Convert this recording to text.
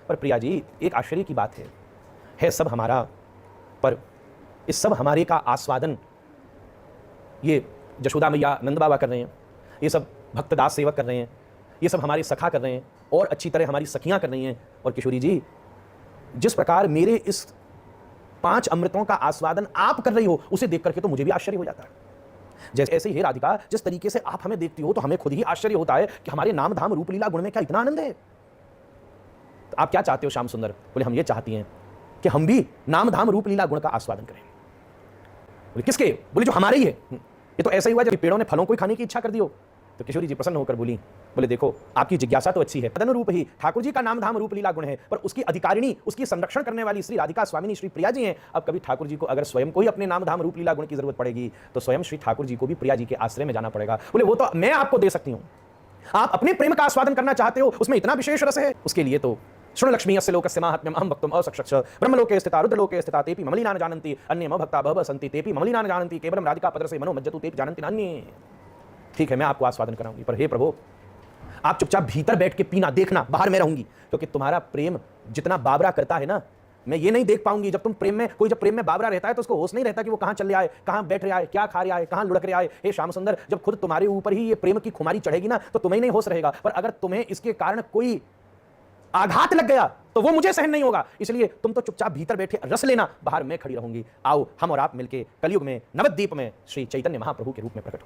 पर प्रिया जी एक आश्चर्य की बात है सब हमारा, पर इस सब हमारे का आस्वादन ये जशोदा मैया नंद बाबा कर रहे हैं, ये सब भक्तदास सेवक कर रहे हैं, ये सब हमारे सखा कर रहे हैं और अच्छी तरह हमारी सखियां कर रही हैं। और किशोरी जी, जिस प्रकार मेरे इस 5 अमृतों का आस्वादन आप कर रही हो, उसे देख करके तो मुझे भी आश्चर्य हो जाता है। जैसे ऐसे ही हे राधिका, जिस तरीके से आप हमें देखती हो तो हमें खुद ही आश्चर्य होता है कि हमारे नाम धाम रूप लीला गुण में क्या इतना आनंद है। तो आप क्या चाहते हो श्याम सुंदर? बोले हम ये चाहती हैं कि हम भी नाम धाम रूप लीला गुण का आस्वादन करें। बोले किसके? बोले जो हमारे ही है। ये तो ऐसा ही हुआ जब पेड़ों ने फलों को खाने की इच्छा कर दी हो। तो किशोरी जी प्रसन्न होकर बोली, बोले देखो आपकी जिज्ञासा तो अच्छी है, तदन रूप ही ठाकुर जी का नाम धाम रूप लीला गुण है, पर उसकी अधिकारिणी, उसकी संरक्षण करने वाली श्री राधिका स्वामिनी श्री प्रिया जी हैं। अब कभी ठाकुर जी को अगर स्वयं को ही अपने नाम धाम रूप लीला गुण की जरूरत पड़ेगी तो स्वयं श्री ठाकुर जी को भी प्रिया जी के आश्रय में जाना पड़ेगा। बोले वो तो मैं आपको दे सकती हूँ, आप अपने प्रेम का आस्वादन करना चाहते हो, उसमें इतना विशेष रस है, उसके लिए तो श्रृण लक्ष्मी अस्य लोकस्य माहात्म्यम अहं वक्तुम असक्षक्ष ब्रह्मलोके स्थिता रुद्रलोके स्थिता तेपि ममलिना न जानन्ति अन्ये मम भक्ता बहवः सन्ति तेपि ममलिना न जानन्ति केवलं राधिका पदर से मनो मज्जतु तेपि जानन्ति नान्ये। ठीक है, मैं आपको आस्वादन कराऊंगी, पर हे प्रभु आप चुपचाप भीतर बैठ के पीना, देखना, बाहर मैं रहूंगी, क्योंकि तुम्हारा प्रेम जितना बाबरा करता है ना, मैं ये नहीं देख पाऊंगी। जब तुम प्रेम में, कोई जब प्रेम में बाबरा रहता है तो उसको होश नहीं रहता कि वो कहां चल रहा है, कहां बैठ रहा है, क्या खा रहा है, कहां लुढ़क रहा है। हे श्याम सुंदर, जब खुद तुम्हारे ऊपर ही ये प्रेम की खुमारी चढ़ेगी ना तो तुम्हें नहीं होश रहेगा, पर अगर तुम्हें इसके कारण कोई आघात लग गया तो वो मुझे सहन नहीं होगा। इसलिए तुम तो चुपचाप भीतर बैठे रस लेना, बाहर मैं खड़ी रहूंगी। आओ हम और आप मिलके कलयुग में नवद्वीप में श्री चैतन्य महाप्रभु के रूप में प्रकट हो।